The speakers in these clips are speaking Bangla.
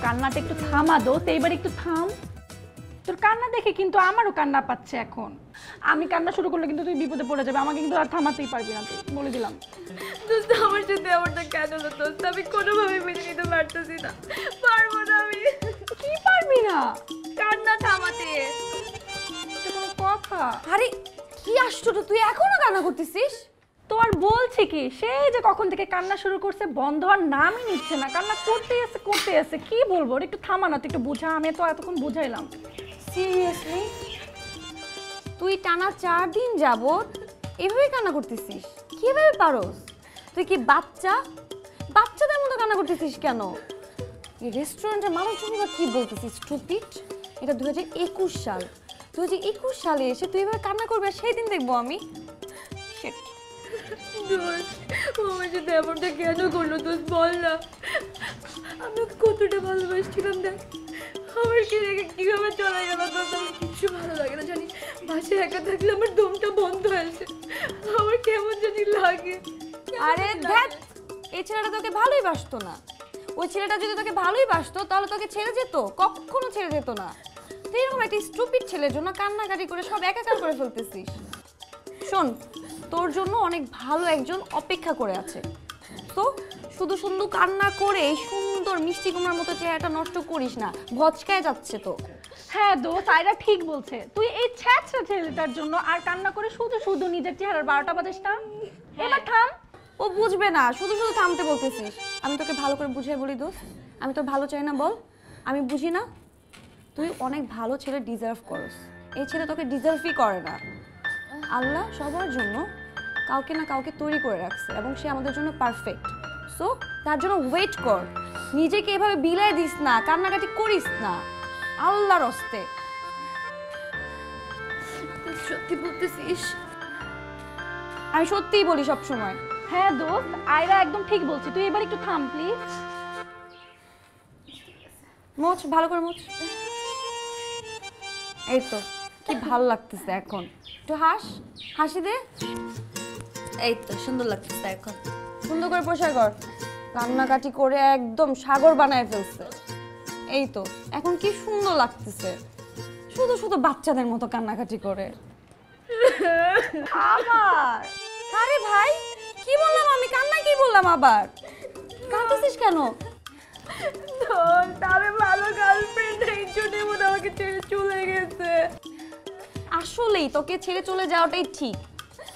কান্নাটা একটু থামা দো, এইবার একটু থাম। তোর কান্না দেখে কিন্তু আমারও কান্না পাচ্ছে এখন। আমি কান্না শুরু করলে কিন্তু তুই বিপদে পড়ে যাবে, আমাকে কিন্তু আর থামাতেই পারবি না, তুই বলে দিলাম। দোস্ত আমার সাথে এমনটা কেন হলো দোস্ত? আমি কোনোভাবে মেনে নিতে পারতেছি না, পারবো না আমি। কি পারবি না? কান্না থামাতে। এটা কোনো কথা? আরে কি আশ্চর্য, তুই এখনো কান্না করতেছিস? তো আর বলছি কি, সেই যে কখন থেকে কান্না শুরু করছে, বন্ধ হওয়ার নামই নিচ্ছে না, কান্না করতে আছে। কি বলবো, একটু থামা না, তুই একটু বোঝা। আমি তো এতক্ষণ বুঝাইলাম। সিরিয়াসলি তুই টানা 4 দিন যাবত এভাবে কান্না করতেছিস? কিভাবে পারোস? তুই কি বাচ্চাদের মতো কান্না করতেছিস কেন? এই রেস্টুরেন্টের মানুষজন বা কি বলতেছিস? স্টুপিড। এটা 2021 সাল। 2021 সালে এসে তুই এভাবে কান্না করবি আর সেই দিন দেখবো আমি? আমার সাথে এমনটা কেন করলো দোস্ত, বল না। আমি ওকে কতটা ভালোবাসছিলাম, দেখ আমার কি রেখে কিভাবে চলে গেল দোস্ত। আমার কিছু ভালো লাগে না জানিস, বাসায় একা থাকলে আমার দমটা বন্ধ হয়েছে, আমার কেমন জানি লাগে। আরে দেখ, এই ছেলেটা তোকে ভালোই বাসতো না। ওই ছেলেটা যদি তোকে ভালোই বাসতো তাহলে তোকে ছেড়ে যেত? কখনো ছেড়ে যেত না। তুই এরকম একটা স্টুপিড ছেলের জন্য কান্নাকাটি করে সব একাকার করে ফেলতেছিস। শোন, তোর জন্য অনেক ভালো একজন অপেক্ষা করে আছে। তো শুধু শুধু কান্না করে এই সুন্দর মিষ্টি কুমড়ার মতো চেহারাটা নষ্ট করিস না, ভচকায় যাচ্ছে তো। হ্যাঁ দোস্ত, আয়রা ঠিক বলছে। তুই এই ছ্যাঁচড়া ছেলেটার জন্য আর কান্না করে শুধু নিজের চেহারার 12টা বাজিস না। এবার থাম। ও বুঝবে না, শুধু শুধু থামতে বলতেছিস। আমি তোকে ভালো করে বুঝিয়ে বলি দোস্ত, আমি তোর ভালো চাই না বল? আমি বুঝি না? তুই অনেক ভালো ছেলে ডিজার্ভ করস, এই ছেলে তোকে ডিজার্ভই করে না। আল্লাহ সবার জন্য কাউকে না কাউকে তৈরি করে রাখছে এবং সে আমাদের জন্য পারফেক্ট। সো তার জন্য ওয়েট কর, নিজেকে এভাবে বিলাই দিস না, কান্নাকাটি করিস না আল্লাহর হস্তে। সত্যি বলতেছিস? আমি সত্যিই বলি সব সময়। হ্যাঁ দোস্ত, আয়রা একদম ঠিক বলছে। তুই এবার একটু থাম প্লিজ। মোচ ভালো করে মোচ। এই তো কি ভালো লাগতেছে এখন, একটু হাসি দে। এই তো সুন্দর লাগতেছে এখন, সুন্দর করে পরিষ্কার কর। কান্নাকাটি করে একদম সাগর বানায় ফেলছে। এই তো এখন কি সুন্দর লাগতেছে, শুধু শুধু বাচ্চাদের মতো কান্নাকাটি করে। আবার আরে ভাই কি বললাম আমি? কান্না কি বললাম আবার? কাঁদতেছিস কেন? তবে ভালো গার্লফ্রেন্ড এই জন্য মনে আমাকে ছেড়ে চলে গেছে। আসলেই তোকে ছেড়ে চলে যাওয়াটাই ঠিক।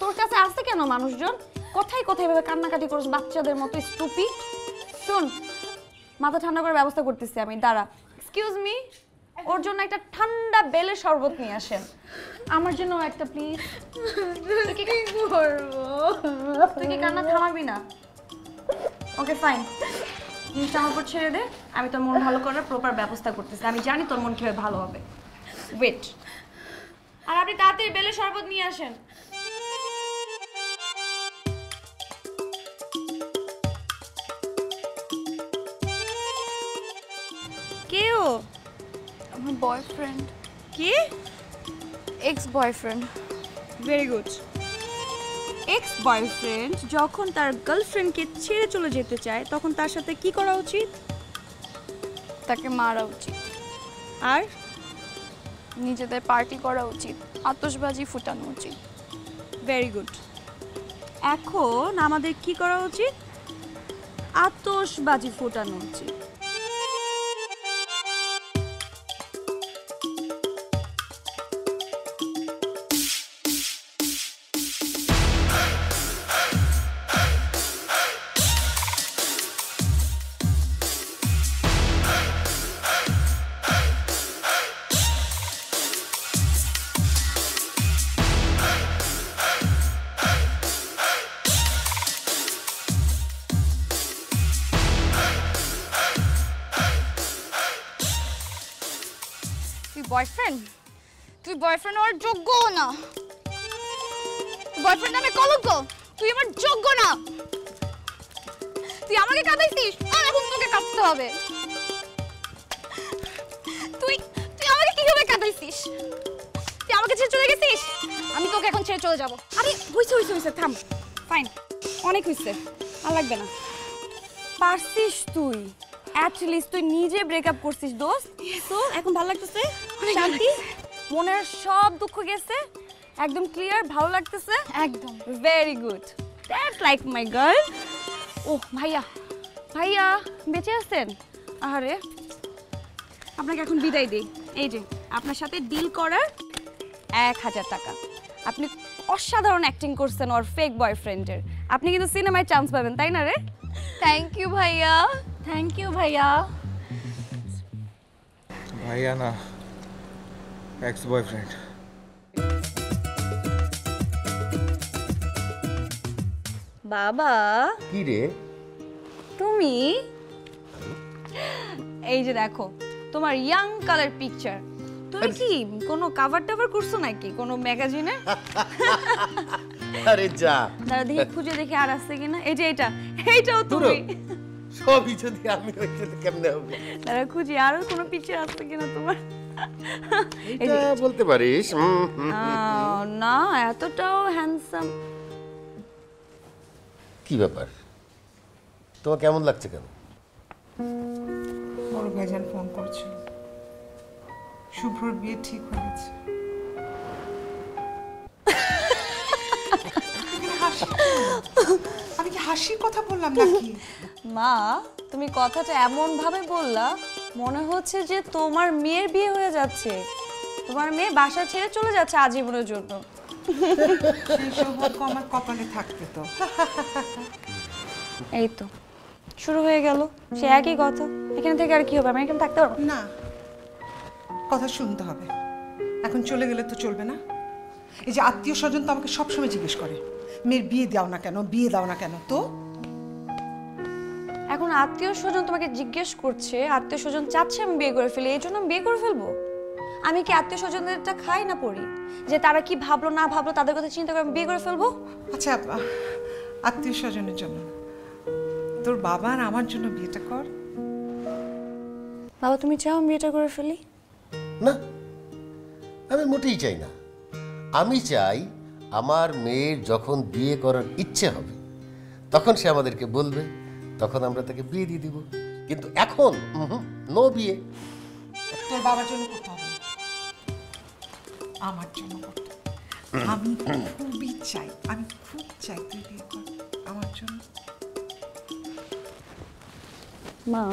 তোর কাছে আসছে কেন মানুষজন? কোথায় কোথায় ভাবে কান্নাকাটি করিস বাচ্চাদের মতো, স্টুপিড। শোন, মাথা ঠান্ডা করার ব্যবস্থা করতেছি আমি, দাঁড়া। এক্সকিউজ মি, ওর জন্য একটা ঠান্ডা বেলের শরবত নিয়ে আসেন। আমার জন্য একটা প্লিজ। কি করবো? তুই কি কান্না থামাবি না? ওকে ফাইন, জিনিসটা আমার উপর ছেড়ে দে, আমি তোর মন ভালো করার প্রপার ব্যবস্থা করতেছি। আমি জানি তোর মন কিভাবে ভালো হবে। ওয়েট। আর আপনি তাড়াতাড়ি বেলের শরবত নিয়ে আসেন। কে ও? আমার বয়ফ্রেন্ড। কি? Ex boyfriend. Very good. Ex boyfriend যখন তার গার্লফ্রেন্ডকে ছেড়ে চলে যেতে চায় তখন তার সাথে কি করা উচিত? তাকে মারা উচিত, আর নিজেদের পার্টি করা উচিত, আতশবাজি ফুটানো উচিত। Very good. এখন আমাদের কি করা উচিত? আতশবাজি ফোটানো উচিত। তুই বয়ফ্রেন্ড হওয়ার যোগ্য না। বয়ফ্রেন্ড নামে কলঙ্ক, তুই আমার যোগ্য না। তুই আমাকে কাঁদাইছিস, আর এখন তোকে কাঁদতে হবে। তুই তুই আমাকে কিভাবে কাঁদাইছিস? তুই আমাকে ছেড়ে চলে গেছিস, আমি তোকে এখন ছেড়ে চলে যাব। আরে হইছে থাম। ফাইন, অনেক হইছে, আর লাগবে না। পারছিস তুই? অ্যাটলিস্ট তুই নিজে ব্রেকআপ করছিস দোস্ত। তো এখন ভালো লাগতেছে? শান্তি? মনের সব দুঃখ গেছে? একদম ক্লিয়ার, ভালো লাগতেছে? একদম। Very good, that's like my girl. Oh ভাইয়া, ভাইয়া বেঁচে আছেন? আরে আপনাকে এখন বিদায় দিই। এই যে আপনার সাথে ডিল করার 1000 টাকা। আপনি অসাধারণ অ্যাক্টিং করছেন ওর ফেক বয়ফ্রেন্ডের। আপনি কিন্তু সিনেমায় চান্স পাবেন, তাই না রে? থ্যাংক ইউ ভাইয়া। থ্যাংক ইউ ভাইয়া। ভাইয়া না, এক্স বয়ফ্রেন্ড। বাবা কি রে? তুমি এই যে দেখো তোমার ইয়াং কালার পিকচার। তুমি কি কোনো কভার টাভার করছো নাকি কোনো ম্যাগাজিনে? আরে যা, দাঁড়া দেখি খুঁজে দেখি আর আছে কিনা। এই যে এইটাও তুমি। সবই যদি আমি হইতে তো কেমনে হবে? দাঁড়া খুঁজি আরো কোনো পিকচার আছে কিনা তোমার। এটা বলতে পারিস। না এতটাও হ্যান্ডসাম। কি ব্যাপার, তোমার কেমন লাগছে কেন? বড় ভাইজান ফোন করছিল, শুভ্রর বিয়ে ঠিক হয়ে গেছে। আমি কি হাসির কথা বললাম নাকি? মা তুমি কথাটা এমন ভাবে বললা মনে হচ্ছে যে তোমার মেয়ের বিয়ে হয়ে যাচ্ছে, তোমার মেয়ে বাসা ছেড়ে চলে যাচ্ছে আজীবনের জন্য। সেই সৌভাগ্য আমার কপালে থাকতে তো। এই তো শুরু হয়ে গেল সে একই কথা। এখান থেকে আর কি হবে? আমি এখানে থাকতে পারবো না, কথা শুনতে হবে। এখন চলে গেলে তো চলবে না। এই যে আত্মীয় স্বজন তো আমাকে সবসময় জিজ্ঞেস করে, মেয়ের বিয়ে দাও না কেন, বিয়ে দাও না কেন। তো এখন আত্মীয় স্বজন তোমাকে জিজ্ঞেস করছে, আত্মীয় স্বজন চাচ্ছে আমি বিয়ে করে ফেলি, এই জন্য আমি বিয়ে করে ফেলবো? আমি কি আত্মীয় স্বজনদেরটা খাই না পড়ি যে তারা কি ভাবলো না ভাবলো তাদের কথা চিন্তা করে আমি বিয়ে করে ফেলবো? আচ্ছা, আত্মীয় স্বজনের জন্য তোর বাবা আর আমার জন্য বিয়েটা কর। বাবা তুমি চাও আমি বিয়েটা করে ফেলি? না, আমি মোটেই চাই না। আমি চাই আমার মেয়ের যখন বিয়ে করার ইচ্ছে হবে তখন সে আমাদেরকে বলবে, তখন আমরা তাকে বিয়ে দিয়ে দিব। কিন্তু এখন নো বিয়ে। তোর বাবার জন্য করতে হবে না, আমার জন্য করতে হবে। আমি খুবই চাই, আমি খুব চাই তুই বিয়ে কর আমার জন্য। মা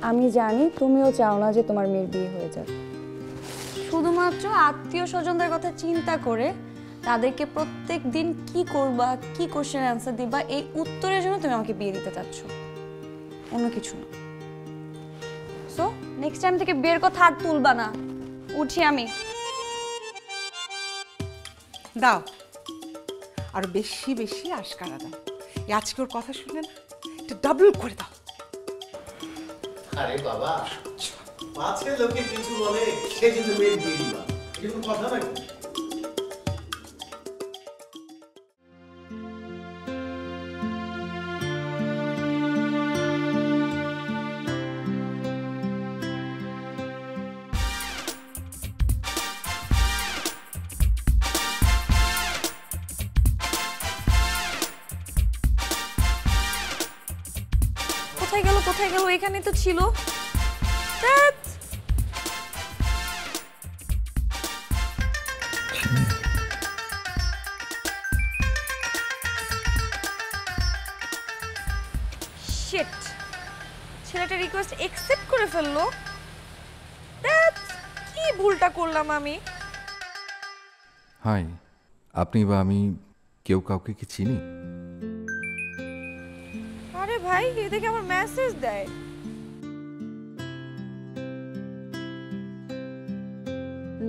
আমি জানি তুমিও চাও না যে তোমার মেয়ের বিয়ে হয়ে যাক। শুধুমাত্র আত্মীয় স্বজনদের কথা চিন্তা করে তাদেরকে প্রত্যেক দিন কি করবা, কি কোশ্চেন অ্যান্সার দিবা, এই উত্তরের জন্য তুমি আমাকে বিয়ে দিতে চাচ্ছ, অন্য কিছু না। সো নেক্সট টাইম থেকে বিয়ের কথা আর তুলবা না। উঠি আমি। দাও, আরো বেশি বেশি আশকারা দাও। এই আজকে ওর কথা শুনে না একটু ডাবল করে দাও। আরে বাবা, পাছে লোকে কিছু বলে সে যদি মেয়ের বিয়ে দিবা, এরকম কথা নাকি? কোথায় গেল? এখানে তো ছিল। ধ্যাৎ। শিট, ছেলেটা রিকোয়েস্ট অ্যাকসেপ্ট করে ফেললো। ধ্যাৎ, কি ভুলটা করলাম আমি? হাই, আপনি বা আমি কেউ কাউকে কি চিনি? আরে ভাই এদিকে আমার মেসেজ দেয়।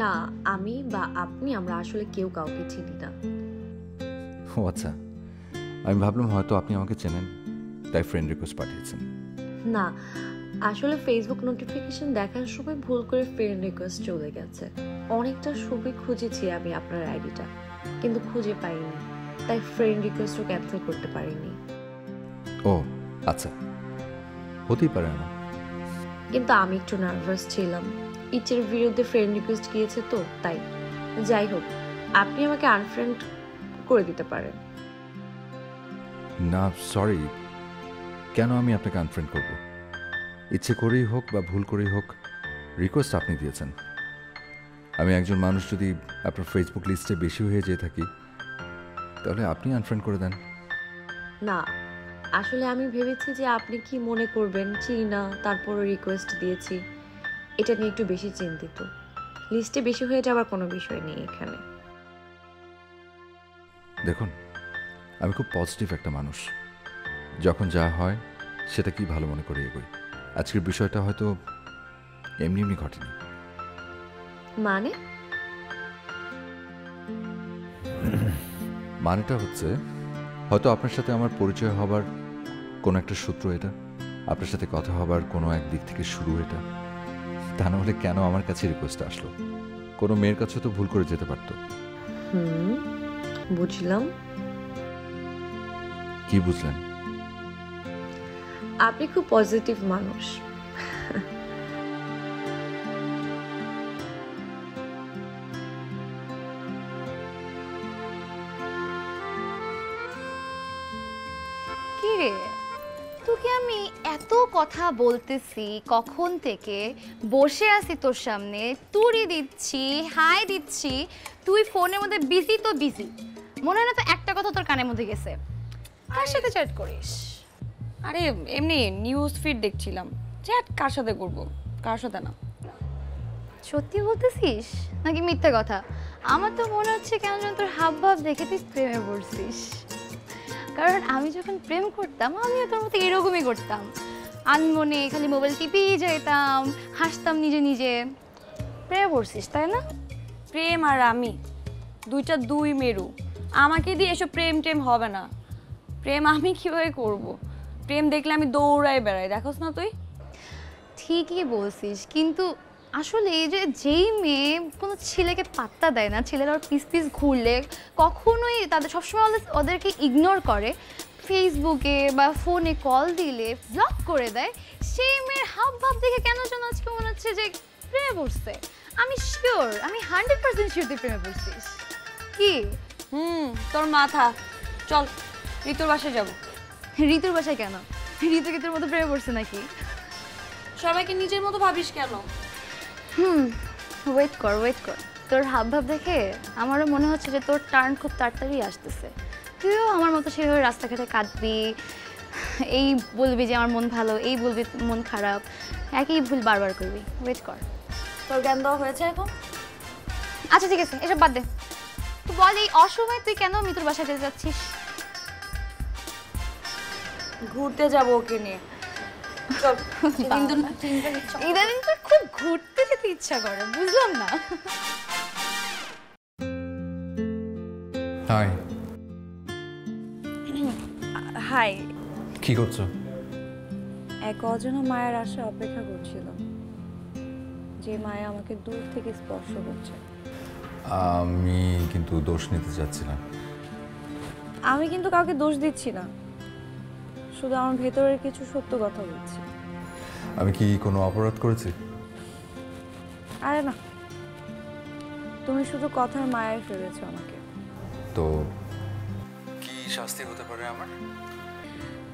না, আমি বা আপনি আমরা আসলে কেউ কাউকে চিনি না। ও আচ্ছা, আমি ভাবলাম হয়তো আপনি আমাকে চেনেন, তাই ফ্রেন্ড রিকোয়েস্ট পাঠিয়েছেন। না, আসলে ফেসবুক নোটিফিকেশন দেখার সময় ভুল করে ফ্রেন্ড রিকোয়েস্ট চলে গেছে। অনেকটা ছবি খুঁজেছি আমি আপনার আইডিটা, কিন্তু খুঁজে পাইনি, তাই ফ্রেন্ড রিকোয়েস্টও ক্যান্সেল করতে পারিনি। ও আচ্ছা, হতেই পারে না। কিন্তু আমি একটু নার্ভাস ছিলাম, ইচ্ছের বিরুদ্ধে ফ্রেন্ড রিকোয়েস্ট গিয়েছে তো তাই। যাই হোক, আপনি আমাকে আনফ্রেন্ড করে দিতে পারেন। না সরি, কেন আমি আপনাকে আনফ্রেন্ড করব? ইচ্ছে করেই হোক বা ভুল করেই হোক রিকোয়েস্ট আপনি দিয়েছেন। আমি একজন মানুষ যদি আপনার ফেসবুক লিস্টে বেশি হয়ে যেয়ে থাকি তাহলে আপনি আনফ্রেন্ড করে দেন। না, আসলে আমি ভেবেছি যে আপনি কি মনে করবেন, চিনি না, তারপরে রিকোয়েস্ট দিয়েছি। এটা নিয়ে একটু বেশি চিন্তিত। লিস্টে বেশি হয়ে যাওয়ার কোনো বিষয় নেই এখানে। দেখুন, আমি খুব পজিটিভ একটা মানুষ। যখন যা হয় সেটা কি ভালো মনে করে এগোই। আজকের বিষয়টা হয়তো এমনি এমনি ঘটেনি। মানে? মানেটা হচ্ছে হয়তো আপনার সাথে আমার পরিচয় হবার কোনো একটা সূত্র এটা, আপনার সাথে কথা হবার কোনো এক দিক থেকে শুরু এটা। তা না হলে কেন আমার কাছে রিকোয়েস্ট আসলো? কোনো মেয়ের কাছে তো ভুল করে যেতে পারতো। বুঝলাম। কি বুঝলেন? আপনি খুব পজিটিভ মানুষ। কি রে, তোকে আমি এত কথা বলতেছি কখন থেকে, বসে আছি তোর সামনে, তুড়ি দিচ্ছি, হাই দিচ্ছি, তুই ফোনের মধ্যে বিজি তো বিজি। মনে হয় না তো একটা কথা তোর কানের মধ্যে গেছে। কার সাথে চ্যাট করিস? আরে এমনি নিউজ ফিড দেখছিলাম। চ্যাট কার সাথে করব? কার সাথে না। সত্যি বলতেছিস নাকি মিথ্যে কথা? আমার তো মনে হচ্ছে কেন যেন তোর হাব ভাব দেখে তুই প্রেমে পড়ছিস। কারণ আমি যখন প্রেম করতাম আমিও তোর মতো এরকমই করতাম, আনমনে খালি মোবাইল টিপেই যেতাম, হাসতাম নিজে নিজে। প্রেমে পড়ছিস তাই না? প্রেম আর আমি দুইটা দুই মেরু। আমাকে দিয়ে এসব প্রেম টেম হবে না। প্রেম আমি কিভাবে করব? প্রেম দেখলে আমি দৌড়াই বেড়াই, দেখোস না তুই? ঠিকই বলছিস, কিন্তু আসলে এই যে যেই মেয়ে কোনো ছেলেকে পাত্তা দেয় না, ছেলেরা ওর পিস পিস ঘুরলে কখনোই তাদের সবসময় ওদেরকে ইগনোর করে, ফেসবুকে বা ফোনে কল দিলে ব্লক করে দেয়, সেই মেয়ের হাব ভাব দেখে কেন যেন আজকে মনে হচ্ছে যে প্রেমে পড়ছে। আমি শিওর, আমি 100% শিওর তুই প্রেমে পড়ছিস। কি? তোর মাথা। চল ঋতুর বাসায় যাব। ঋতুর বাসায় কেন? ঋতু কি তোর মতো প্রেমে পড়ছে নাকি? সবাইকে নিজের মতো ভাবিস কেন? ওয়েট কর, ওয়েট কর। তোর হাব ভাব দেখে আমারও মনে হচ্ছে যে তোর টার্ন খুব তাড়াতাড়ি আসতেছে। তুইও আমার মতো সেভাবে রাস্তাঘাটে কাঁদবি, এই বলবি যে আমার মন ভালো, এই বলবি মন খারাপ, একই ভুল বারবার করবি। ওয়েট কর। তোর জ্ঞান দেওয়া হয়েছে এখন? আচ্ছা ঠিক আছে, এসব বাদ দে। তুই বল, এই অসময়ে তুই কেন মিতুর বাসায় যেতে যাচ্ছিস? ঘুরতে যাব ওকে নিয়ে। চল। ইদানিং তোর খুব ঘুরতে যেতে ইচ্ছা করে, বুঝলাম না। হাই। হাই। কি করছো? এক অজানা মায়ের আশা অপেক্ষা করছিল, যে মায়া আমাকে দূর থেকে স্পর্শ করছে। আমি কিন্তু দোষ নিতে চাচ্ছি না। আমি কিন্তু কাউকে দোষ দিচ্ছি না, শুধু আমার ভেতরের কিছু সত্য কথা বলছি। আমি কি কোনো অপরাধ করেছি? আরে না, তুমি শুধু কথার মায়ায় ফেলেছো আমাকে। তো কি শাস্তি হতে পারে আমার?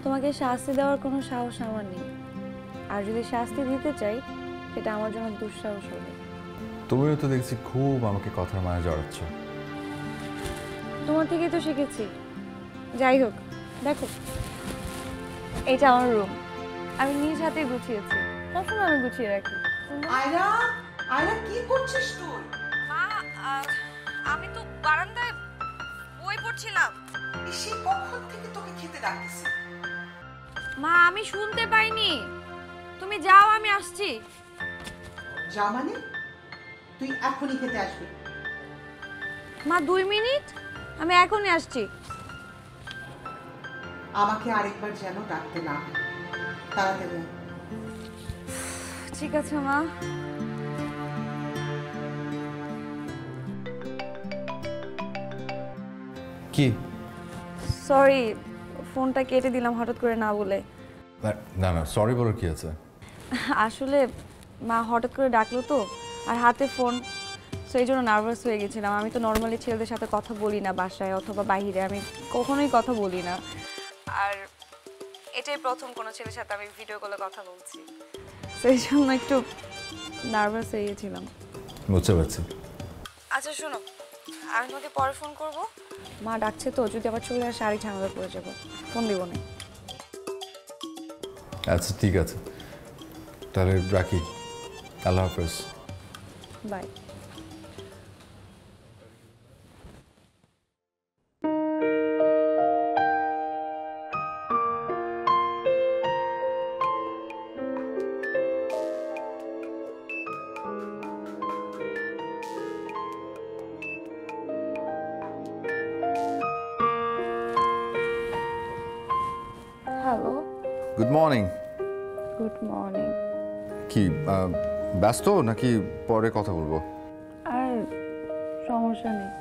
তোমাকে শাস্তি দেওয়ার কোনো সাহস আমার নেই, আর যদি শাস্তি দিতে চাই সেটা আমার জন্য দুঃসাহস হবে। তুমিও তো দেখছি খুব আমাকে কথার মায়া জড়াচ্ছ। তোমার থেকেই তো শিখেছি। যাই হোক, দেখো এটা আমার রুম, আমি নিজ হাতে গুছিয়েছি, সবসময় আমি গুছিয়ে রাখি। আয়রা, আয়রা কি করছিস তুই? মা, আমি তো বারান্দায় বই পড়ছিলাম। সে কখন থেকে তোকে খেতে ডাকতেছি? মা, আমি শুনতে পাইনি। তুমি যাও, আমি আসছি। যা মানে? তুই এখনই খেতে আসবি? মা 2 মিনিট, আমি এখনই আসছি। আমাকে আরেকবার যেন ডাকতে না হয়, তাড়াতাড়ি আয়। ঠিক আছে মা। কি? সরি, ফোনটা কেটে দিলাম হঠাৎ করে না বলে। না না, সরি বলার কি আছে? আসলে মা হঠাৎ করে ডাকলো তো, আর হাতে ফোন, সেই জন্য নার্ভাস হয়ে গেছিলাম। আমি তো নর্মালি ছেলেদের সাথে কথা বলি না বাসায় অথবা বাইরে, আমি কখনোই কথা বলি না। আর এটাই প্রথম কোনো ছেলের সাথে আমি ভিডিও কলে কথা বলছি। সেই জন্য একটু নার্ভাস হয়ে গেছিলাম। বুঝতে পারছি। আচ্ছা শোনো, আমি তোমাকে পরে ফোন করব। মা ডাকছে তো, যদি আবার চলে আসে আরেক ঝামেলা পড়ে যাবো, ফোন দিব না। আচ্ছা ঠিক আছে, তাহলে রাখি। আল্লাহ হাফেজ। Bye. Hello, good morning. Good morning. কি ব্যস্ত নাকি পরে কথা বলবো? আর সমস্যা নেই,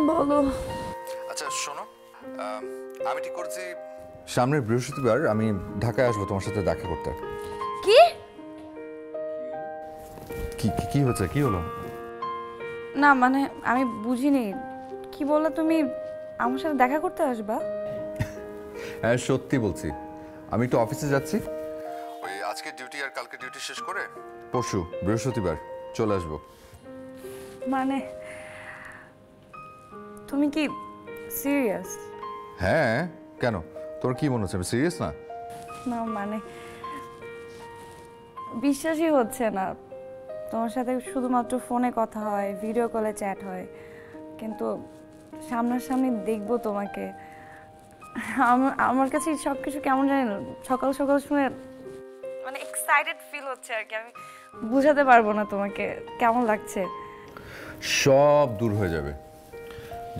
বলো। আচ্ছা শোনো, আমি ঠিক করেছি সামনের বৃহস্পতিবার আমি ঢাকায় আসবো তোমার সাথে দেখা করতে। কি কি কি হচ্ছে, কি হলো? না মানে আমি বুঝিনি, কি বললা তুমি? আমার সাথে দেখা করতে আসবা? হ্যাঁ সত্যি বলছি, আমি একটু অফিসে যাচ্ছি, ওই আজকে ডিউটি আর কালকে ডিউটি শেষ করে পরশু বৃহস্পতিবার চলে আসবো। মানে তুমি কি সিরিয়াস? হ্যাঁ, কেন তোর কি মনে হচ্ছে আমি সিরিয়াস না? না মানে বিশ্বাসই হচ্ছে না, তোমার সাথে শুধুমাত্র ফোনে কথা হয়, ভিডিও কলে চ্যাট হয়, কিন্তু সামনাসামনি দেখবো তোমাকে। আমার কাছে সব কিছু কেমন জানি না, সকাল সকাল শুনে মানে এক্সাইটেড ফিল হচ্ছে আর কি, আমি বুঝাতে পারবো না তোমাকে কেমন লাগছে। সব দূর হয়ে যাবে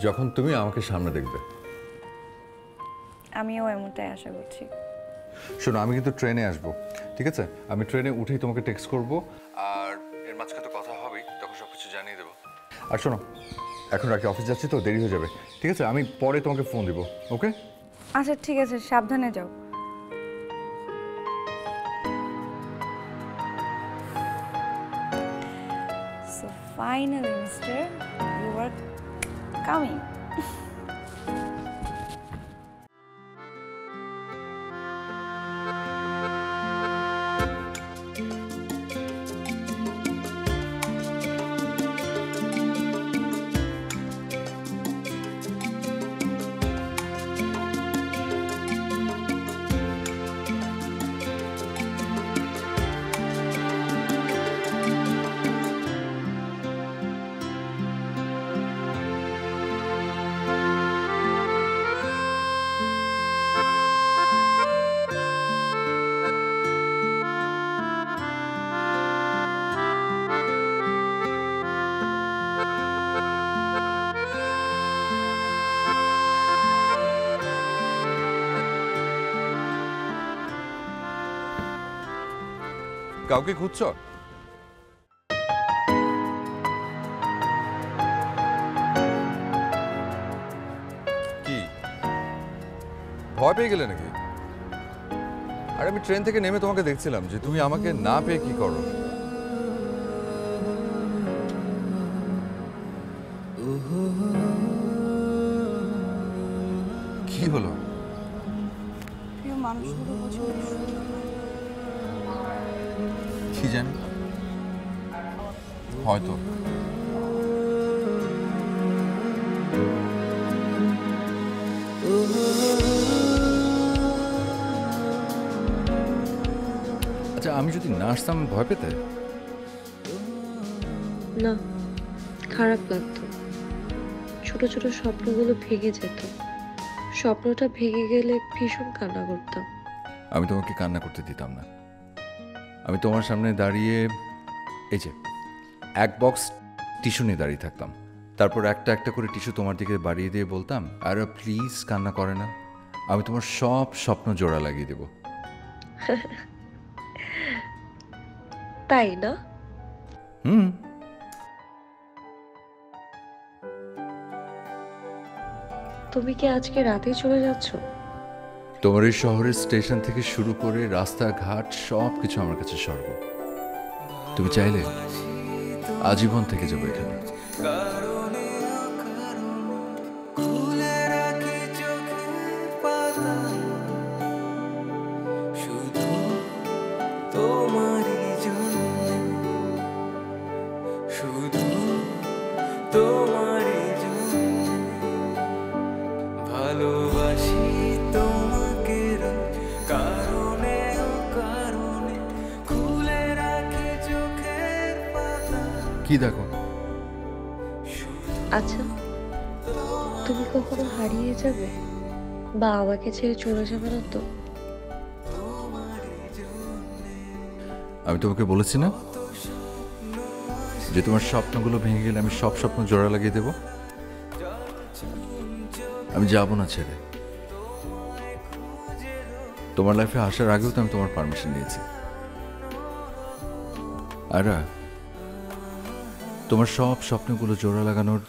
যখন তুমি আমাকে সামনে দেখবে। আমিও এমনটাই আশা করছি। শোনো, আমি কিন্তু ট্রেনে আসবো, ঠিক আছে? আমি ট্রেনে উঠেই তোমাকে টেক্সট করব, আর এর মাঝখানে তো কথা হবেই, তখন সব কিছু জানিয়ে দেবো। আর শোনো, এখন রাখি, অফিস যাচ্ছি তো দেরি হয়ে যাবে, ঠিক আছে? আমি পরে তোমাকে ফোন দিব, ওকে? আচ্ছা ঠিক আছে, সাবধানে যাও। So finally, mister, you are coming. কাউকে খুঁজছ? কি ভয় পেয়ে গেলে নাকি? আর আমি ট্রেন থেকে নেমে তোমাকে দেখছিলাম যে তুমি আমাকে না পেয়ে কি করো। কি হলো? প্রিয় মানুষগুলো পছন্দ কি জানি, হয়তো। আচ্ছা, আমি যদি না আসতাম ভয় পেতে? না, খারাপ লাগতো। ছোট ছোট স্বপ্নগুলো ভেঙে যেত। স্বপ্নটা ভেঙে গেলে ভীষণ কান্না করতাম। আমি তোমাকে কান্না করতে দিতাম না। আমি তোমার সামনে দাঁড়িয়ে এই যে এক বক্স টিস্যু নিয়ে দাঁড়িয়ে থাকতাম, তারপর একটা একটা করে টিস্যু তোমার দিকে বাড়িয়ে দিয়ে বলতাম, আরে প্লিজ কান্না করে না, আমি তোমার সব স্বপ্ন জোড়া লাগিয়ে দেব। তাই না? হুম। তুমি কি আজকে রাতেই চলে যাচ্ছ? তোমার এই শহরের স্টেশন থেকে শুরু করে রাস্তাঘাট সব কিছু আমার কাছে স্বর্গ। তুমি চাইলে আজীবন থেকে যাবো এখানে। কি দেখো? আচ্ছা, তুমি কখনো হারিয়ে যাবে বা আমাকে ছেড়ে চলে যাবে না তো? আমি তোমাকে বলেছি না যে তোমার স্বপ্নগুলো ভেঙে গেলে আমি সব স্বপ্ন জোড়া লাগিয়ে দেব। আমি যাব না ছেড়ে। তোমার লাইফে আসার আগেও তো আমি তোমার পারমিশন নিয়েছি। আয়রা, তোমার সব স্বপ্নগুলো জোড়া লাগানোর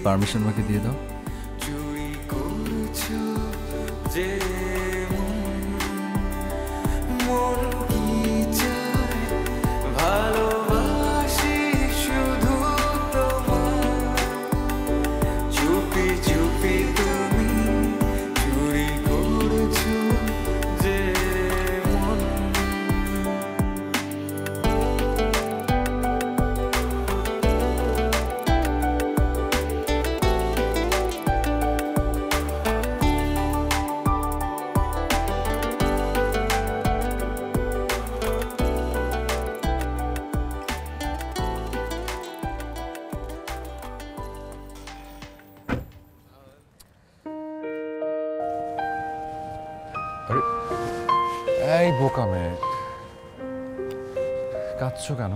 পারমিশন আমাকে দিয়ে দাও। আরে এই বোকা মেয়ে, কাঁদছো কেন?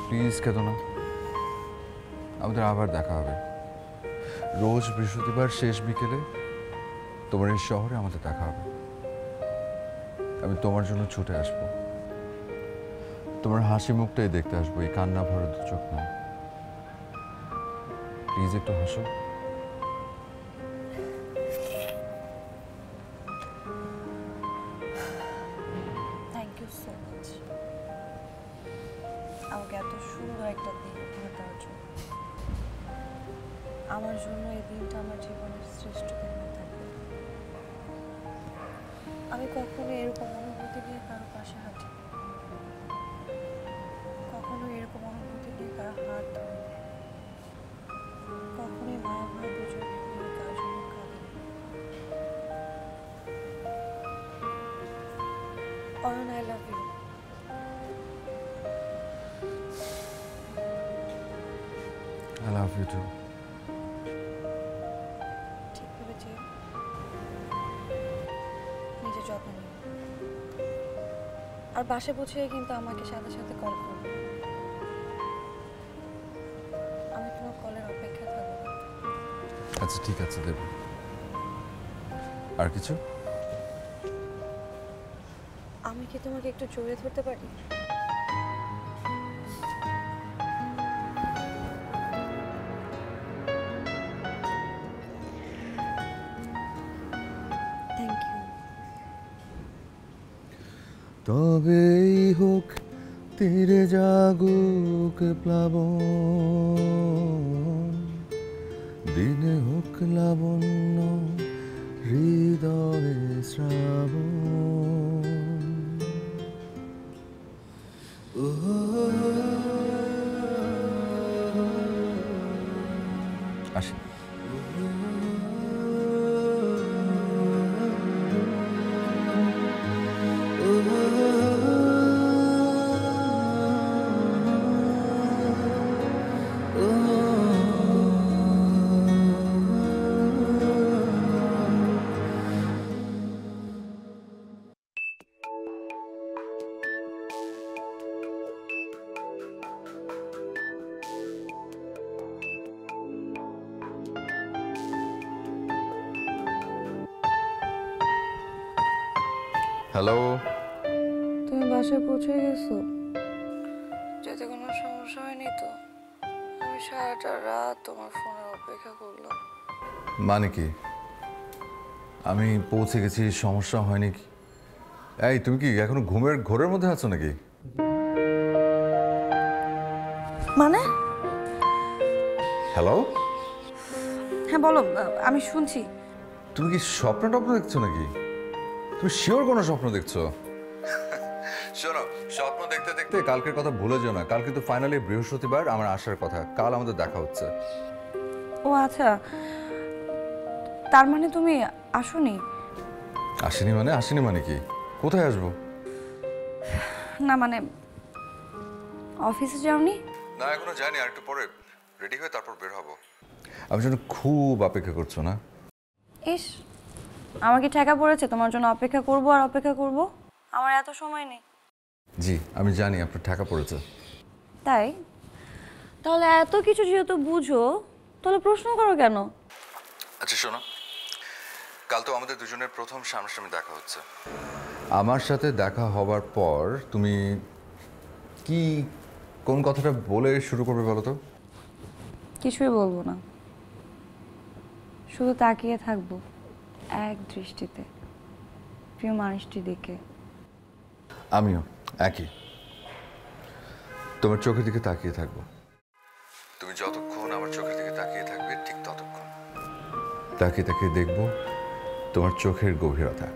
প্লিজ কেঁদো না। আমাদের আবার দেখা হবে। রোজ বৃহস্পতিবার শেষ বিকেলে তোমার এই শহরে আমাদের দেখা হবে। আমি তোমার জন্য ছুটে আসবো, তোমার হাসি মুখটাই দেখতে আসবো, এই কান্না ভরা দু চোখ না। প্লিজ একটু হাসো। থ্যাংক ইউ সো মাচ আমাকে এত সুন্দর একটা দিন উপহার দেওয়ার জন্য। আমার জন্য এই দিনটা আমার জীবনের শ্রেষ্ঠ দিন হয়ে থাকবে। আমি কখনো এরকম অনুভূতি নিয়ে কারো পাশে হাঁটি, কখনো এরকম অনুভূতি নিয়ে কারো হাত ধরি, কখনোই মায়া ভরা দুজন নিয়ে কারোর জন্য কাঁদি। Ayan, I love you. I love you too. ঠিক ভেবেছি, নিজের যত্ন নিও। আর বাসে পৌঁছে কিন্তু আমাকে সাথে সাথে কল করো। আমি তোমার কলের অপেক্ষায় থাকবো। আচ্ছা ঠিক আছে, দেব। আর কিছু? আমি কি তোমাকে একটু জড়িয়ে ধরতে পারি? Thank you. তবেই হোক তীরে জাগুক প্লাবন, দিনে হোক লাবণ্য হৃদয়ে শ্রাবণ। আসি। হ্যালো, তুমি বাসায় পৌঁছে গেছো? যেতে কোনো সমস্যা হয়নি তো? আমি সারাটা রাত তোমার ফোনের অপেক্ষা করলাম। মানে কি আমি পৌঁছে গেছি, সমস্যা হয়নি কি? এই তুমি কি এখনো ঘোরের মধ্যে আছো নাকি? মানে? হ্যালো, হ্যাঁ বলো, আমি শুনছি। তুমি কি স্বপ্ন দেখছো নাকি? তুমি শিওর কোনো স্বপ্ন দেখছো? শোনো, স্বপ্ন দেখতে দেখতে কালকের কথা ভুলে যেও না। কাল কিন্তু ফাইনালি বৃহস্পতিবার আমার আসার কথা, কাল আমাদের দেখা হচ্ছে। ও আচ্ছা, তার মানে তুমি আসোনি? আসেনি মানে কি? কোথায় আসবো? না মানে অফিসে যাওনি? না, এখনো যাইনি, আর একটু পরে রেডি হয়ে তারপর বের হব। আমার জন্য খুব অপেক্ষা করছো না? ইস, আমার কি ঠেকা পড়েছে তোমার জন্য অপেক্ষা করব আর অপেক্ষা করব? আমার এত সময় নেই। জি, আমি জানি আপনার ঠেকা পড়েছে। তাই? তাহলে এত কিছু যেহেতু বুঝো, তাহলে প্রশ্ন করো কেন? আচ্ছা শোনো, কাল তো আমাদের দুজনের প্রথম সামনাসামনি দেখা হচ্ছে। আমার সাথে দেখা হবার পর তুমি কি কোন কথাটা বলে শুরু করবে বলো তো? কিছুই বলবো না, শুধু তাকিয়ে থাকবো এক দৃষ্টিতে প্রিয় মানুষটির দিকে। আমিও একই, তোমার চোখের দিকে তাকিয়ে থাকবো। তুমি যতক্ষণ আমার চোখের দিকে তাকিয়ে থাকবে ঠিক ততক্ষণ তাকিয়ে তাকিয়ে দেখবো তোমার চোখের গভীরতা।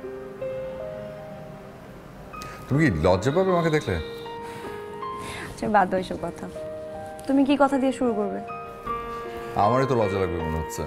তুমি কি লজ্জা পাবে আমাকে দেখলে? আচ্ছা বাদ দাও এসব কথা, তুমি কি কথা দিয়ে শুরু করবে? আমারই তো লজ্জা লাগবে মনে হচ্ছে।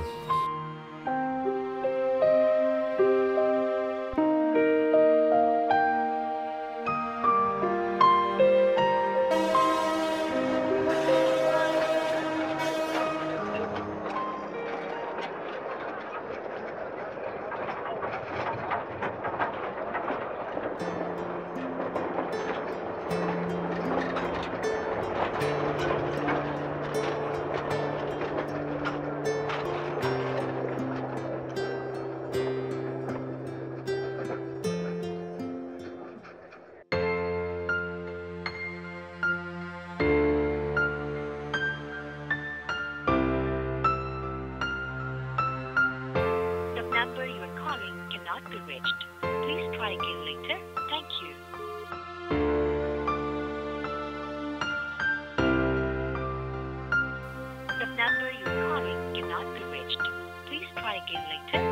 The number you are calling cannot be reached. Please try again later. Thank you. The number you are calling cannot be reached. Please try again later.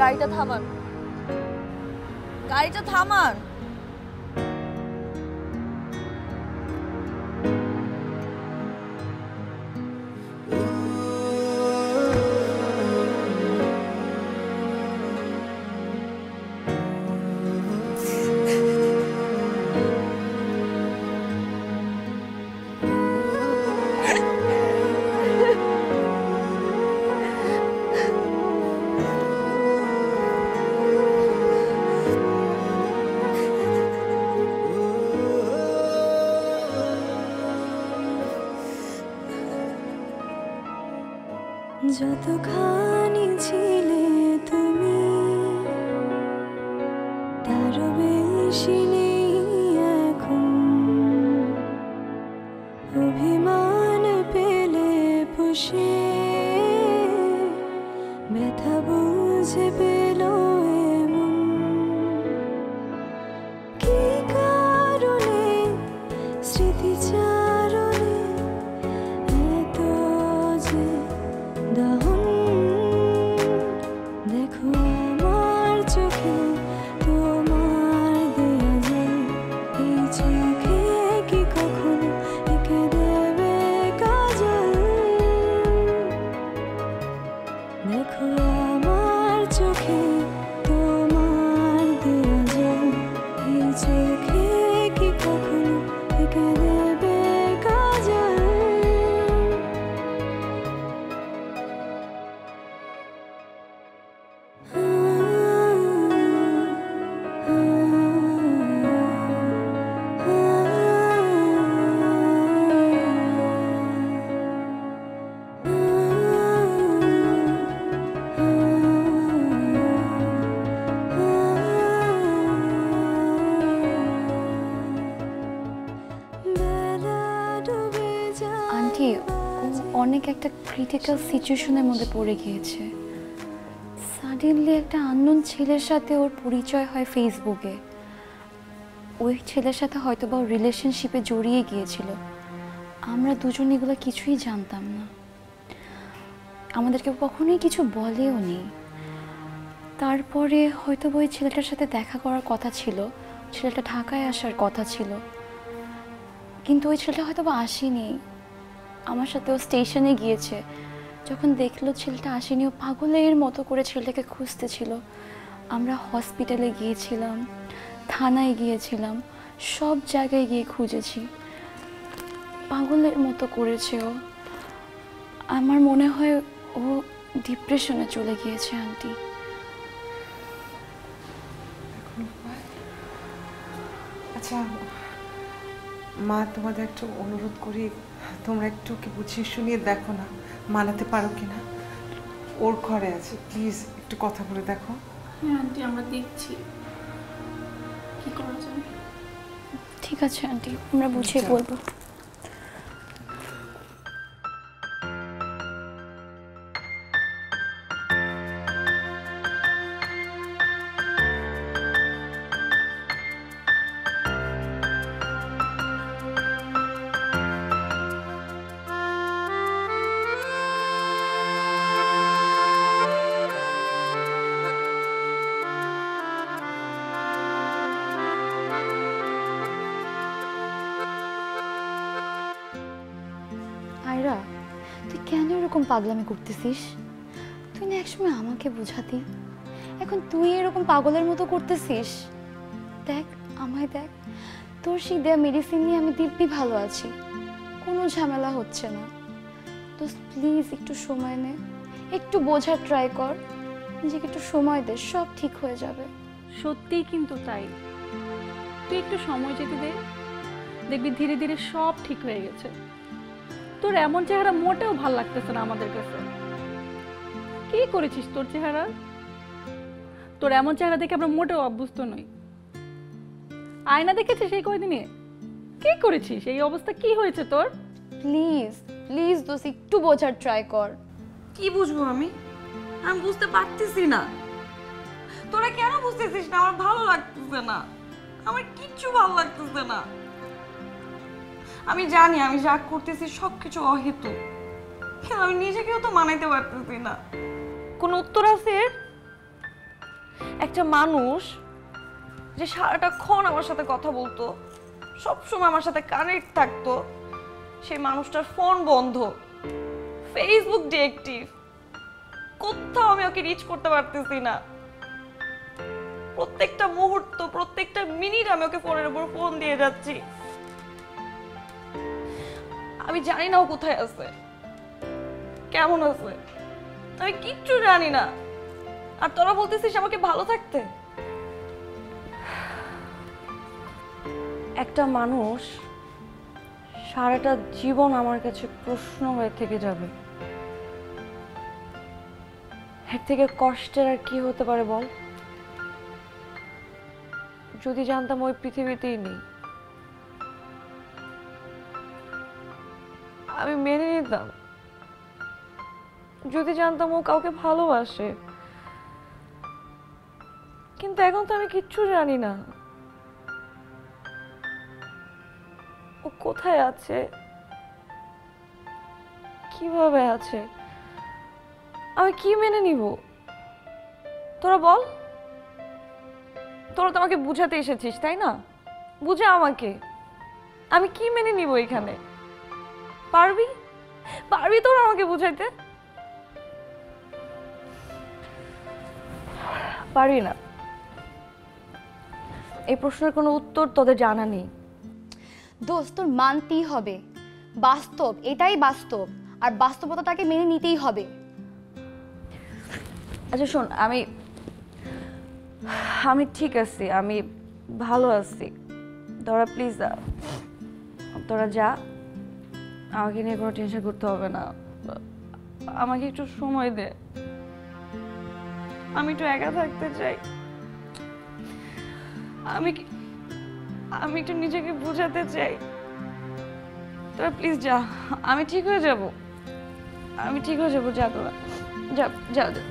গাড়িটা থামান, গাড়িটা থামান। যতখানি ছিলে তুমি তারও বেশি নেই এখন, অভিমান পেলে পুষে ব্যথা বুঝে পেল এমন কি কারণে স্মৃতিচারণে এত যে দাহন। দেখো আমার চোখে তোমার দেয়া যায়, এই চোখে কি কখনো এঁকে দেবে কাজল। দেখো আমার চোখে কি ও অনেক একটা ক্রিটিক্যাল সিচুয়েশনের মধ্যে পড়ে গিয়েছে। সাডেনলি একটা আননোন ছেলের সাথে ওর পরিচয় হয় ফেসবুকে। ওই ছেলের সাথে হয়তো বা রিলেশনশিপে জড়িয়ে গিয়েছিল। আমরা দুজন এগুলো কিছুই জানতাম না, আমাদেরকে কখনোই কিছু বলেও নি। তারপরে হয়তো ওই ছেলেটার সাথে দেখা করার কথা ছিল, ছেলেটা ঢাকায় আসার কথা ছিল, কিন্তু ওই ছেলেটা হয়তো বা আসেনি। আমার সাথে ও স্টেশনে গিয়েছে, যখন দেখলো ছেলেটা আসেনি ও পাগলের মতো করে ছেলেটাকে খুঁজতেছিল। আমরা হসপিটালে গিয়েছিলাম, থানায় গিয়েছিলাম, সব জায়গায় গিয়ে খুঁজেছি। পাগলের মতো করেছে ও। আমার মনে হয় ও ডিপ্রেশনে চলে গিয়েছে আন্টি। আচ্ছা মা, তোমাদের একটু অনুরোধ করি, তোমরা একটু কি বুঝিয়ে শুনিয়ে দেখো না, মানাতে পারো কিনা। ওর ঘরে আছে, প্লিজ একটু কথা বলে দেখো। হ্যাঁ আন্টি, আমরা দেখছি কি করা যায়। ঠিক আছে আন্টি, আমরা বুঝিয়ে বলবো। আয়রা, তুই কেন এরকম পাগলামি করতেছিস? তুই না একসময় আমাকে বোঝাতি, এখন তুই এরকম পাগলের মতো করতেছিস। দেখ আমায় দেখ, তোর সেই দেয়া মেডিসিন নিয়ে আমি দিব্যি ভালো আছি, কোনো ঝামেলা হচ্ছে না। তো প্লিজ একটু সময় নে, একটু বোঝার ট্রাই কর, নিজেকে একটু সময় দে, সব ঠিক হয়ে যাবে। সত্যিই কিন্তু তাই, তুই একটু সময় যেতে দে, দেখবি ধীরে ধীরে সব ঠিক হয়ে গেছে। তোর এমন চেহারা মোটেও ভাল লাগতেছে না আমাদের কাছে। কি করেছিস তোর চেহারা? তোর এমন চেহারা দেখে আমরা মোটেও অভ্যস্ত নই। আয়না দেখেছিস এই কয়দিনে? কি করেছিস? এই অবস্থা কি হয়েছে তোর? প্লিজ প্লিজ দোষ, একটু বোঝার ট্রাই কর। কি বুঝবো আমি বুঝতে পারতেছি না। তোরা কেন বুঝতেছিস না? আমার ভালো লাগতেছে না, আমার কিচ্ছু ভালো লাগতেছে না। আমি জানি আমি যা করতেছি সবকিছু অহেতুক, কিন্তু আমি নিজেকেও তো মানাইতে পারতেছি না। কোন উত্তর আছে? একটা মানুষ যে সারাটাক্ষণ আমার সাথে কথা বলতো, সবসময় আমার সাথে কানেক্ট থাকতো, সেই মানুষটার ফোন বন্ধ, ফেসবুক ডিএক্টিভ, কোথাও আমি ওকে রিচ করতে পারতেছি না। প্রত্যেকটা মুহূর্ত, প্রত্যেকটা মিনিট আমি ওকে ফোনের উপর ফোন দিয়ে যাচ্ছি। আমি জানি না ও কোথায় আছে, কেমন আছে, আমি কিচ্ছু জানি না। আর তোরা বলতেছিস আমাকে ভালো থাকতে। একটা মানুষ সারাটা জীবন আমার কাছে প্রশ্ন হয়ে থেকে যাবে, এর থেকে কষ্টের আর কি হতে পারে বল? যদি জানতাম ওই পৃথিবীতেই নেই, আমি মেনে নিতাম। যদি জানতাম ও কাউকে ভালোবাসে, কিন্তু এখন তো আমি কিচ্ছু জানি না। ও কোথায় আছে, কিভাবে আছে, আমি কি মেনে নিব? তোরা বল। তোরা তো আমাকে বুঝাতে এসেছিস, তাই না? বুঝা আমাকে, আমি কি মেনে নিব এখানে? পারবি? পারবি তোরা আমাকে বুঝাইতে? পারবি না। এই প্রশ্নের কোনো উত্তর তোদের জানা নেই। দোস্ত, তোর মানতেই হবে, বাস্তব, এটাই বাস্তব, আর বাস্তবতাটাকে মেনে নিতেই হবে। আচ্ছা শোন, আমি ঠিক আছি, আমি ভালো আছি। তোরা প্লিজ তোরা যা, আমাকে নিয়ে কোনো টেনশন করতে হবে না। আমাকে একটু সময় দে, আমি একটু একা থাকতে চাই। আমি একটু নিজেকে বোঝাতে চাই। তোরা প্লিজ যা, আমি ঠিক হয়ে যাব, আমি ঠিক হয়ে যাবো, যা তোরা যা যা যা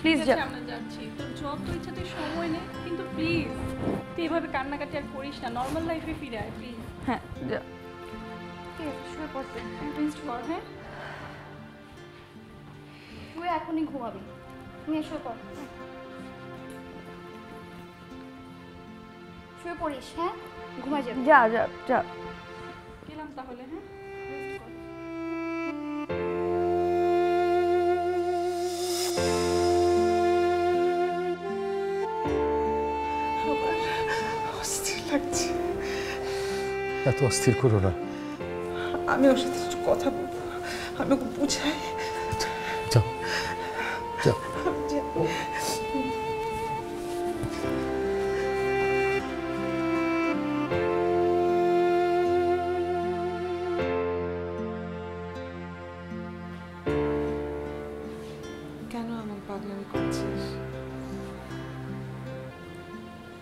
প্লিজ যা। আমরা যাচ্ছি, তোর যত ইচ্ছা তুই সময় নে, কিন্তু প্লিজ তুই এভাবে কান্নাকাটি আর করিস না, নর্মাল লাইফে ফিরে আয় প্লিজ। হ্যাঁ যা। শুয়ে পড়তে রেস্ট কর, হ্যাঁ তুই এখনই ঘুমাবি, তুমি শুয়ে পড়, শুয়ে পড়িস, হ্যাঁ ঘুমা যাবে। যা যা যা। গেলাম তাহলে, হ্যাঁ রেস্ট কর। অস্থির লাগছে। এত অস্থির করো না। আমি ওর সাথে একটু কথা বলবো, আমি ওকে বুঝাই। যাও যাও। কেন এমন পাগলামি করছিস?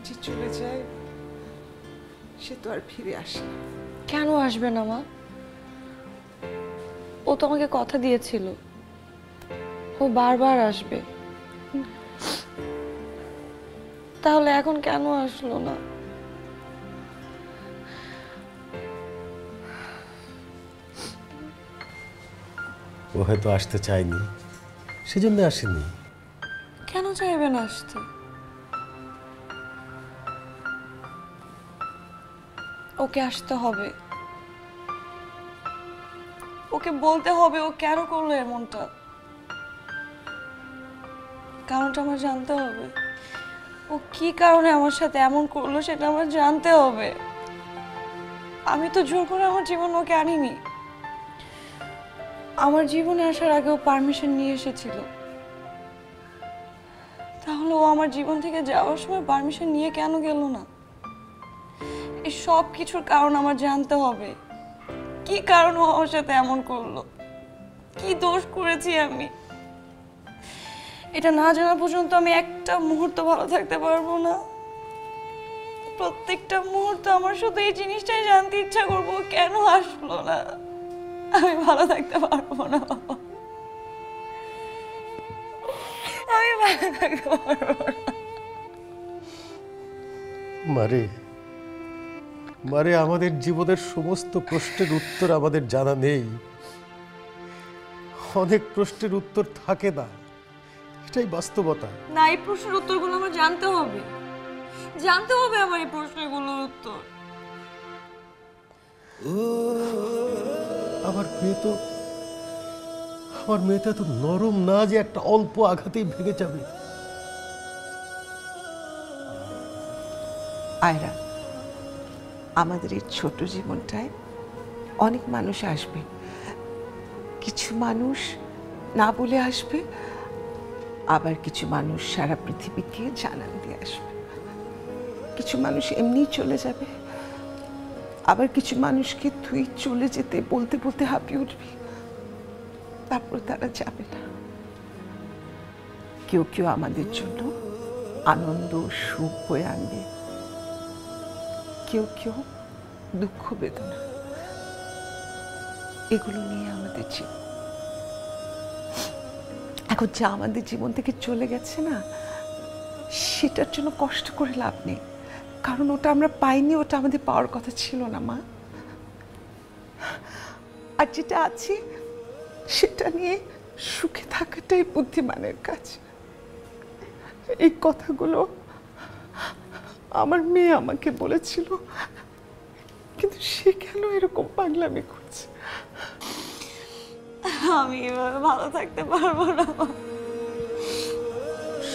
যে চলে যায় সে তো আর ফিরে আসে না। কেন আসবে না মা? ও তো আমাকে কথা দিয়েছিল ও বারবার আসবে, তাহলে এখন কেন আসলো না? ও হয়তো আসতে চায়নি, সেজন্য আসেনি। কেন চাইবে না আসতে? ওকে আসতে হবে, ওকে বলতে হবে ও কেন করলো এমনটা, কারণটা আমার জানতে হবে। ও কি কারণে আমার সাথে এমন করলো সেটা আমার জানতে হবে। আমি তো জোর করে আমার জীবন ওকে আনিনি, আমার জীবনে আসার আগে ও পারমিশন নিয়ে এসেছিল, তাহলে ও আমার জীবন থেকে যাওয়ার সময় পারমিশন নিয়ে কেন গেল না? এই সব কিছুর কারণ আমার জানতে হবে। কি কারণ ও আমার সাথে এমন করলো, কি দোষ করেছি আমি? এটা না জানা পর্যন্ত আমি একটা মুহূর্ত ভালো থাকতে পারবো না। প্রত্যেকটা মুহূর্ত আমার শুধু এই জিনিসটাই জানতে ইচ্ছা করবো, কেন আসলো না? আমি ভালো থাকতে পারবো না বাবা, আমি ভালো থাকতে পারবো না। মারে মারে, আমাদের জীবনের সমস্ত প্রশ্নের উত্তর আমাদের জানা নেই। অনেক প্রশ্নের উত্তর থাকে না, এটাই বাস্তবতা। না, এই প্রশ্নের উত্তরগুলো আমার জানতে হবে, আমার এই প্রশ্নগুলোর উত্তর। আমার মেয়ে তো এত নরম না যে একটা অল্প আঘাতেই ভেঙে যাবে। আয়রা, আমাদের এই ছোট জীবনটায় অনেক মানুষ আসবে, কিছু মানুষ না বলে আসবে, আবার কিছু মানুষ সারা পৃথিবীকে জানান দিয়ে আসবে। কিছু মানুষ এমনিই চলে যাবে, আবার কিছু মানুষকে তুই চলে যেতে বলতে বলতে হাঁপিয়ে উঠবি, তারপর তারা যাবে না। কেউ কেউ আমাদের জন্য আনন্দ সুখ বয়ে আনবে, কেউ কেউ দুঃখ বেদনা, এগুলো নিয়ে আমাদের জীবন। এখন যা আমাদের জীবন থেকে চলে গেছে না, সেটার জন্য কষ্ট করে লাভ নেই, কারণ ওটা আমরা পাইনি, ওটা আমাদের পাওয়ার কথা ছিল না মা। আর যেটা আছে সেটা নিয়ে সুখে থাকাটাই বুদ্ধিমানের কাজ। এই কথাগুলো আমার মেয়ে আমাকে বলেছিল, কিন্তু সে কেন এরকম পাগলামি করছে? আমি এভাবে ভালো থাকতে পারবো না।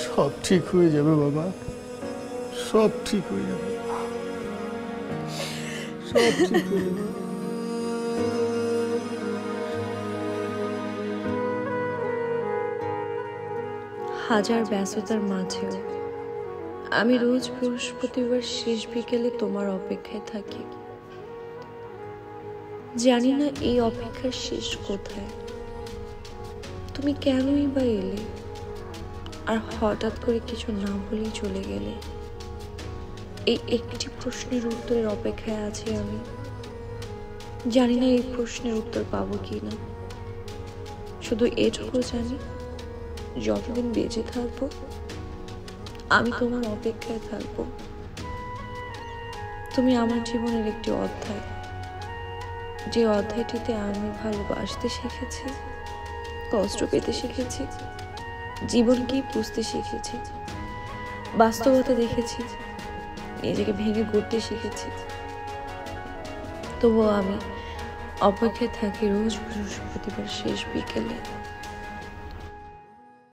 সব ঠিক হয়ে যাবে বাবা, সব ঠিক হয়ে যাবে, সব ঠিক হয়ে যাবে। হাজার ব্যস্ততার মাঝেও আমি রোজ বৃহস্পতিবার শেষ বিকেলে তোমার অপেক্ষায় থাকি। জানি না এই অপেক্ষার শেষ কোথায়, তুমি কেনই বা এলে আর হঠাৎ করে কিছু না বলেই চলে গেলে। এই একটি প্রশ্নের উত্তরের অপেক্ষায় আছি আমি, জানি না এই প্রশ্নের উত্তর পাবো কি না, শুধু এটুকু জানি যতদিন বেঁচে থাকবো আমি তোমার অপেক্ষায় থাকবো। তুমি আমার জীবনের একটি অধ্যায়, যে অধ্যায়টিতে আমি ভালোবাসতে শিখেছি, কষ্ট পেতে শিখেছি, জীবনকেই বুঝতে শিখেছি, বাস্তবতা দেখেছি, নিজেকে ভেঙে গড়তে শিখেছি। তবুও আমি অপেক্ষায় থাকি রোজ বৃহস্পতিবার শেষ বিকেলে